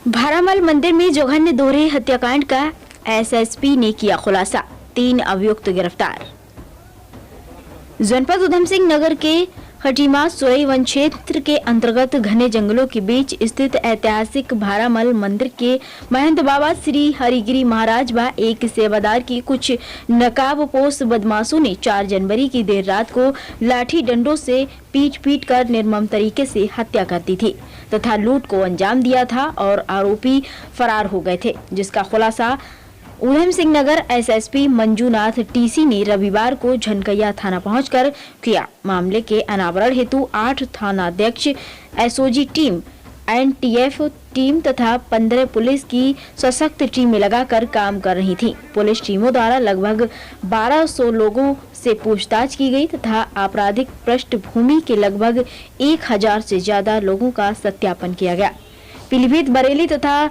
भारामल मंदिर में जघन्य दोहरे हत्याकांड का एसएसपी ने किया खुलासा, 3 अभियुक्त गिरफ्तार। जनपद उधम सिंह नगर के खटीमा सोई वन क्षेत्र के अंतर्गत घने जंगलों के बीच स्थित ऐतिहासिक भारामल मंदिर के महंत बाबा श्री हरिगिरी महाराज व एक सेवादार की कुछ नकाबपोश बदमाशों ने 4 जनवरी की देर रात को लाठी डंडों से पीट कर निर्मम तरीके से हत्या कर दी थी तथा लूट को अंजाम दिया था और आरोपी फरार हो गए थे, जिसका खुलासा उधम सिंह नगर एसएसपी मंजूनाथ टीसी ने रविवार को झनकैया थाना पहुंचकर किया। मामले के अनावरण हेतु 8 थानाध्यक्ष, एसओजी टीम, एनटीएफ टीम तथा 15 पुलिस की सशक्त टीमें लगाकर काम कर रही थी। पुलिस टीमों द्वारा लगभग 1200 लोगों से पूछताछ की गई तथा आपराधिक पृष्ठभूमि के लगभग 1000 से ज्यादा लोगों का सत्यापन किया गया। पीलीभीत, बरेली तथा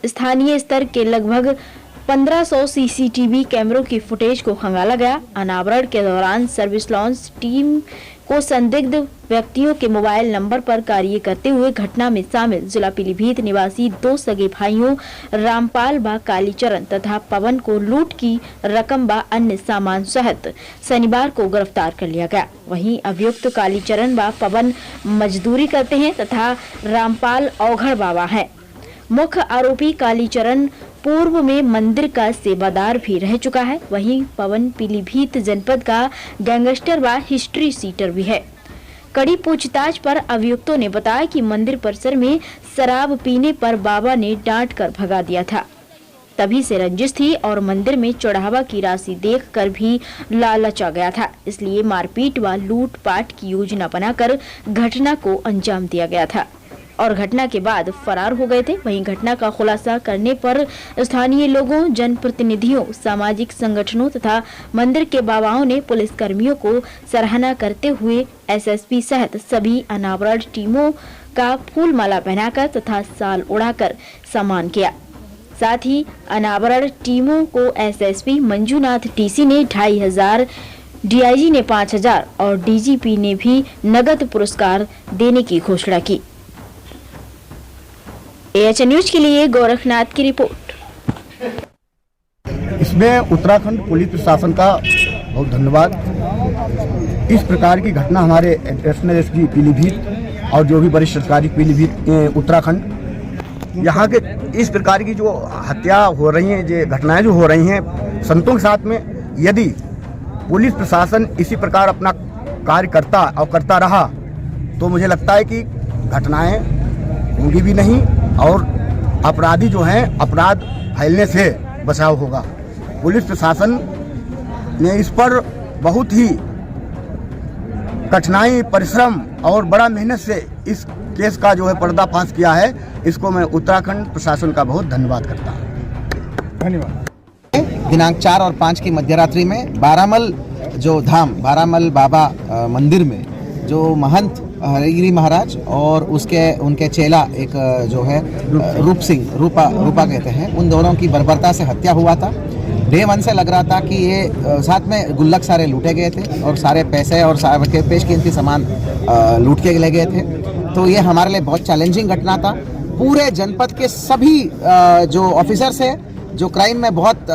स्थानीय स्तर के लगभग 1500 सीसीटीवी कैमरों की फुटेज को खंगाला गया। अनावरण के दौरान सर्विस लॉन्च टीम को संदिग्ध व्यक्तियों के मोबाइल नंबर पर कार्य करते हुए घटना में शामिल जिला पीलीभीत निवासी 2 सगे भाइयों रामपाल व कालीचरण तथा पवन को लूट की रकम व अन्य सामान सहित शनिवार को गिरफ्तार कर लिया गया। वहीं अभियुक्त कालीचरण व पवन मजदूरी करते हैं तथा रामपाल औघड़ बाबा है। मुख्य आरोपी कालीचरण पूर्व में मंदिर का सेवादार भी रह चुका है। वहीं पवन पीलीभीत जनपद का गैंगस्टर व हिस्ट्री सीटर भी है। कड़ी पूछताछ पर अभियुक्तों ने बताया कि मंदिर परिसर में शराब पीने पर बाबा ने डांट कर भगा दिया था, तभी से रंजिश थी और मंदिर में चढ़ावा की राशि देखकर भी लालच आ गया था, इसलिए मारपीट व लूटपाट की योजना बनाकर घटना को अंजाम दिया गया था और घटना के बाद फरार हो गए थे। वहीं घटना का खुलासा करने पर स्थानीय लोगों, जनप्रतिनिधियों, सामाजिक संगठनों तथा मंदिर के बाबाओं ने पुलिस कर्मियों को सराहना करते हुए एसएसपी सहित सभी अनावरण टीमों का फूल माला पहनाकर तथा साल उड़ाकर सम्मान किया। साथ ही अनावरण टीमों को एसएसपी मंजूनाथ टीसी ने 2500, डीआईजी ने 5000 और डीजीपी ने भी नगद पुरस्कार देने की घोषणा की। AHN न्यूज के लिए गोरखनाथ की रिपोर्ट। इसमें उत्तराखंड पुलिस प्रशासन का बहुत धन्यवाद। इस प्रकार की घटना हमारे एडिशनल एसपी पीलीभीत और जो भी वरिष्ठ अधिकारी पीलीभीत उत्तराखंड, यहाँ के इस प्रकार की जो हत्या हो रही हैं, जो घटनाएं जो हो रही हैं संतों के साथ में, यदि पुलिस प्रशासन इसी प्रकार अपना कार्य करता रहा तो मुझे लगता है कि घटनाएं होंगी भी नहीं और अपराधी जो हैं अपराध फैलने से बचाव होगा। पुलिस प्रशासन ने इस पर बहुत ही कठिनाई, परिश्रम और बड़ा मेहनत से इस केस का जो है पर्दाफाश किया है। इसको मैं उत्तराखंड प्रशासन का बहुत धन्यवाद करता हूँ। धन्यवाद। दिनांक 4 और 5 की मध्यरात्रि में भारामल जो धाम भारामल बाबा मंदिर में जो महंत हरिगिरी महाराज और उनके चेला एक जो है रूपा कहते हैं, उन दोनों की बर्बरता से हत्या हुआ था। डे 1 से लग रहा था कि ये साथ में गुल्लक सारे लूटे गए थे और सारे पैसे और सारे पेशकीमती सामान लूट के ले गए थे। तो ये हमारे लिए बहुत चैलेंजिंग घटना था। पूरे जनपद के सभी जो ऑफिसर्स हैं जो क्राइम में बहुत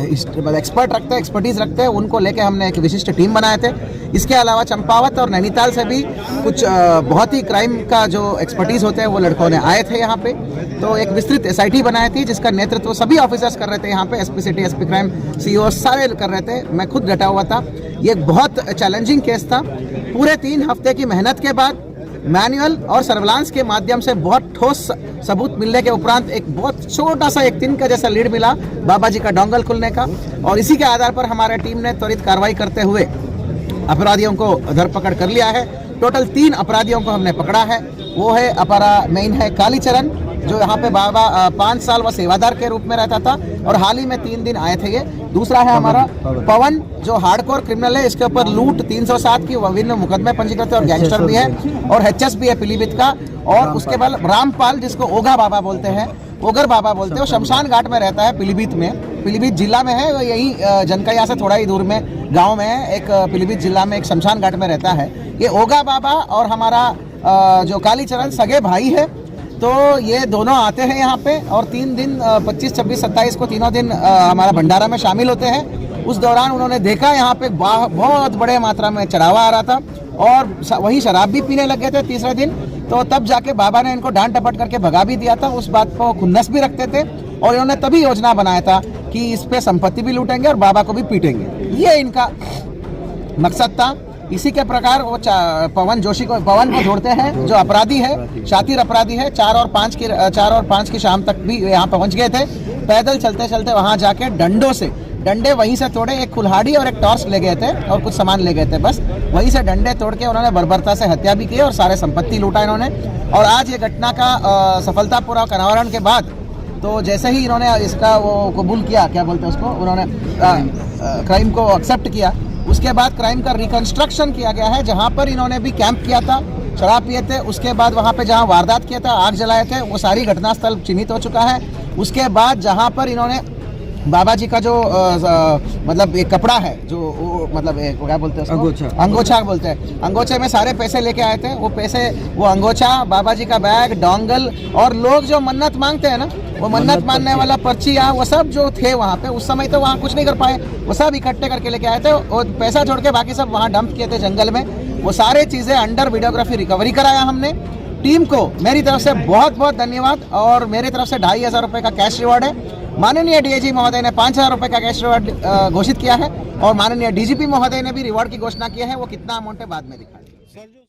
एक्सपर्टीज रखते हैं, उनको लेके हमने एक विशिष्ट टीम बनाए थे। इसके अलावा चंपावत और नैनीताल से भी कुछ बहुत ही क्राइम का जो एक्सपर्टीज होते हैं वो लड़कों ने आए थे यहाँ पे। तो एक विस्तृत एसआईटी बनाई थी जिसका नेतृत्व सभी ऑफिसर्स कर रहे थे। यहाँ पे SP city, SP crime, CO सारे कर रहे थे। मैं खुद डटा हुआ था। ये बहुत चैलेंजिंग केस था। पूरे 3 हफ्ते की मेहनत के बाद मैनुअल और सर्विलांस के माध्यम से बहुत ठोस सबूत मिलने के उपरांत एक बहुत छोटा सा एक दिन का जैसा लीड मिला बाबा जी का डोंगल खुलने का, और इसी के आधार पर हमारे टीम ने त्वरित कार्रवाई करते हुए अपराधियों को धरपकड़ कर लिया है। टोटल 3 अपराधियों को हमने पकड़ा है। वो है मेन है कालीचरण, जो यहाँ पे बाबा 5 साल वह सेवादार के रूप में रहता था और हाल ही में 3 दिन आए थे ये। दूसरा है हमारा पवन, जो हार्डकोर क्रिमिनल है। इसके ऊपर लूट 307 की विभिन्न मुकदमे पंजीकृत है और गैंगस्टर भी है और एचएस भी है पीलीभीत का। और उसके बाद रामपाल, जिसको ओघा बाबा बोलते हैं, ओगर बाबा बोलते हैं, वो शमशान घाट में रहता है पीलीभीत में। पीलीभीत जिला में है, यही जनकैया से थोड़ा ही दूर में गाँव में है। एक पीलीभीत जिला में एक शमशान घाट में रहता है ये ओगा बाबा। और हमारा जो कालीचरण सगे भाई है, तो ये दोनों आते हैं यहाँ पे और 3 दिन 25, 26, 27 को तीनों दिन हमारा भंडारा में शामिल होते हैं। उस दौरान उन्होंने देखा यहाँ पे बहुत बड़े मात्रा में चढ़ावा आ रहा था और वही शराब भी पीने लग गए थे तीसरे दिन। तो तब जाके बाबा ने इनको डांट डपट करके भगा भी दिया था। उस बात को खुन्नस भी रखते थे और इन्होंने तभी योजना बनाया था कि इस पे संपत्ति भी लूटेंगे और बाबा को भी पीटेंगे। ये इनका मकसद था। इसी के प्रकार वो पवन को ढूंढते हैं जो अपराधी है, शातिर अपराधी है। 4 और 5 की शाम तक भी यहाँ पहुँच गए थे। पैदल चलते चलते वहाँ जाके डंडे वहीं से तोड़े, एक कुल्हाड़ी और एक टॉर्च ले गए थे और कुछ सामान ले गए थे। बस वहीं से डंडे तोड़ के उन्होंने बर्बरता से हत्या भी की और सारे संपत्ति लूटा इन्होंने। और आज ये घटना का सफलतापूर्वक अनावरण के बाद तो जैसे ही इन्होंने इसका वो कबूल किया, क्या बोलते हैं उसको, उन्होंने क्राइम को एक्सेप्ट किया, उसके बाद क्राइम का रिकंस्ट्रक्शन किया गया है। जहाँ पर इन्होंने भी कैंप किया था, शराब पिए थे, उसके बाद वहाँ पे जहाँ वारदात किया था, आग जलाए थे, वो सारी घटनास्थल चिन्हित हो चुका है। उसके बाद जहाँ पर इन्होंने बाबा जी का जो मतलब एक कपड़ा है जो मतलब क्या बोलते हैं उसको, अंगोछा बोलते हैं, अंगोछे में सारे पैसे लेके आए थे। वो अंगोछा, बाबा जी का बैग, डोंगल और लोग जो मन्नत मांगते हैं ना, वो मन्नत मानने वाला पर्चियाँ, वो सब जो थे वहाँ पे, उस समय तो वहाँ कुछ नहीं कर पाए, वो सब इकट्ठे करके लेके आए थे और पैसा छोड़ के बाकी सब वहाँ डंप किए थे जंगल में। वो सारे चीज़ें अंडर वीडियोग्राफी रिकवरी कराया हमने। टीम को मेरी तरफ से बहुत बहुत धन्यवाद और मेरी तरफ से 2500 रुपये का कैश रिवॉर्ड है। माननीय डीआईजी महोदय ने 5000 रुपये का कैश रिवॉर्ड घोषित किया है और माननीय डीजीपी महोदय ने भी रिवॉर्ड की घोषणा की है। वो कितना अमाउंट है बाद में दिखाएंगे।